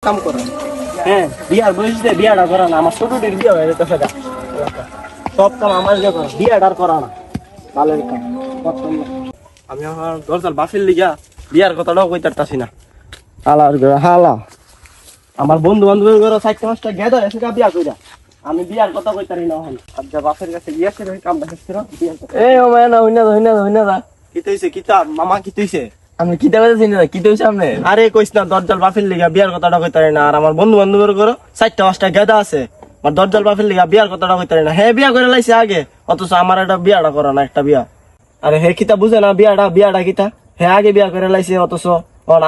কাম করে। হ্যাঁ, বিয়ার বয়সে বিয়াটা করা না, আমার ছোটটির বিয়ে হয়ে যেতে সেটা সব কাম আমার যে করে, বিয়াটার করা না ভালোই কাম। আমি আমার দরজাল বাফির লিগা বিয়ার কথাটাও কইতারতাছি না। হালার ঘরে হালা, আমার বন্ধু বান্ধবের ঘরে 4-5টা গেদা এসে বিয়া কইরা আমি বিয়ার কথা কইতারি না। হন আজ্জা বাপের কাছে গিয়া সে কামটা শেষ করে বিয়ার কথা। এই ও মায়া না হইনা দা কি তৈছে কিতা মামা কি তৈছে? আমি কিতা কইতাছি না, কি তৈছে আপনি? আরে কইছ না দরজাল বাফির লিগা বিয়ার কথাটা কইতারি না। আর আমার বন্ধু বান্ধবের ঘরে 4-5টা গেদা আছে, আর দরজাল বাফির লিগা বিয়ার কথাটা কইতারি না। হে বিয়া করে লাইছে আগে, অথচ আমার একটা বিয়াটা করা না, একটা বিয়া। আরে হে কিতা বুঝে না বিয়াটা কিতা। হে আগে বিয়া করে লাইছে, অথচ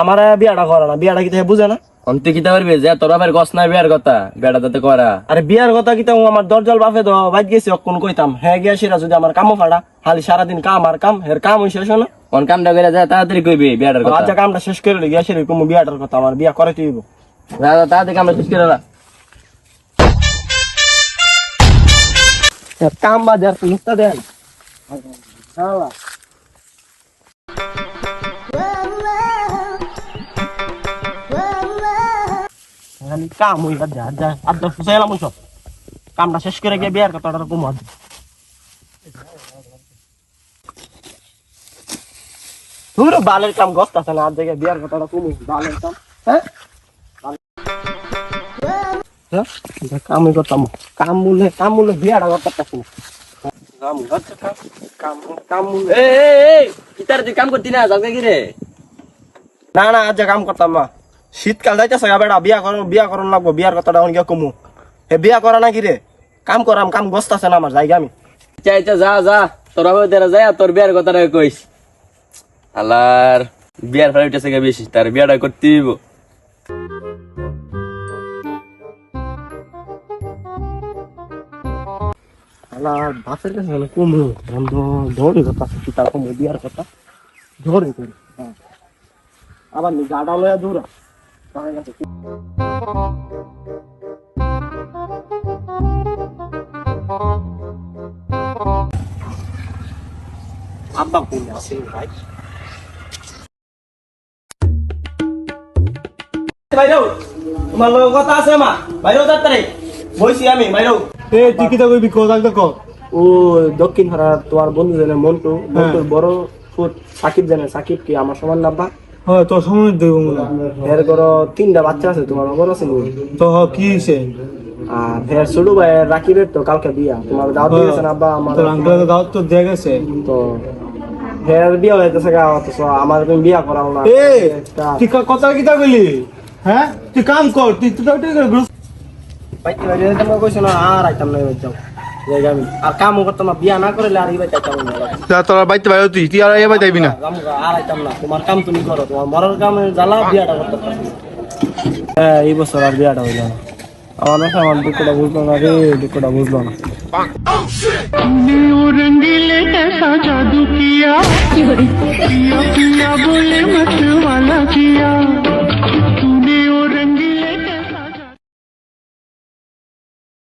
আমার বিয়াটা করা না, বিয়াটা কিতা হে বুঝে না। অন্তে কিতা পারবে যে তোর বাপের গছ নাই বিয়ার কথা, বেটা তাতে করা। আরে বিয়ার কথা কিতা আমার দরজাল বাফে তো বাইক গেছে অক্ষণ কইতাম। হ্যাঁ গিয়া সেরা যদি আমার কামও ফাড়া, খালি সারাদিন কাম আর কাম, হের কাম হইছে শোনো। কোন কামটা করে যায় তাড়াতাড়ি কইবি বিয়ার কথা। আচ্ছা কামটা শেষ করে গিয়া সেরে কম বিয়াটার কথা, আমার বিয়া করে তুইব। দাদা তাড়াতাড়ি কামটা শেষ করে না। কাম বাজার মুক্তা দেন। হ্যাঁ কাম হই যা যা আদা ফুসাইলাম সব কামটা শেষ করে গিয়ে বিয়ার কথাটা কম আছে। পুরো বালের কাম গস্ত আছে না, আর জায়গায় বিয়ার কথাটা কম বালের কাম। হ্যাঁ কামই করতাম, কাম মূল্যে বিয়াটা করতে কাম কাম কাম মূল্যে। এই কিতার তুই কাম করতি না যাবে কি রে? না না আজ কাম করতাম না, শীতকাল যাইতেছে বেটা, বিয়া করন লাগবো, বিয়ার কথাটা গিয়া কমু। হে বিয়া করা নাকি রে? কাম করাম, কাম গস্ত আছে না আমার জায়গা। আমি চাইছা যা তোর বাবা তেরা যায় তোর বিয়ার কথাটা কইস। আলার বিয়ার ফেলে উঠেছে বেশি, তার বিয়াটা করতে দিব। আর বাসের কাছে কমু বন্ধ ধরি কথা, তার কমু বিয়ার কথা ধরি করি। আবার গাডা লয়া দূরা আব্বা কোন আছে ভাই? বাইরেও তোমার লোক কথা আছে মা, বাইরেও যাত্রে বইছি আমি বাইরেও। তুই কিতা কইবি কো? ও দক্ষিণ পাড়া তোমার বন্ধু জানে মন্টু, মন্টুর বড় ফুট সাকিব জানে, সাকিব কি আমার সমান নাব্বা? হ্যাঁ তোর সময় দেব মনে এর ঘর 3টা বাচ্চা আছে, তোমার বড় আছে তো কি হইছে? আর ফের ছোট ভাই রাকিবের তো কালকে বিয়া, তোমার দাওয়াত দিয়েছেন আব্বা আমার। তোর আঙ্কেলের দাওয়াত তো দিয়ে গেছে। তো ফের বিয়া হইতেছে গা, অথচ আমার তুমি বিয়া করাও না। তুই কথা কিতা কইলি? হ্যাঁ তুই কাম কর, তুই বাইতে বাইরে তুমি কইছ না আর আইতাম না যাও জায়গা। আমি আর কাম করতাম না, বিয়া না করলে আর ইবা চাইতাম না। তোর বাইতে বাইরে তুই আর এবাই যাইবি না। আর আইতাম না, তোমার কাম তুমি করো, তোমার মরার কামে জ্বালা বিয়াটা করতে পারো। হ্যাঁ এই বছর আর বিয়াটা হইল না। আমার দুঃখটা বুঝলো না রে, দুঃখটা বুঝলো না। रंगीले कैसा जादू किया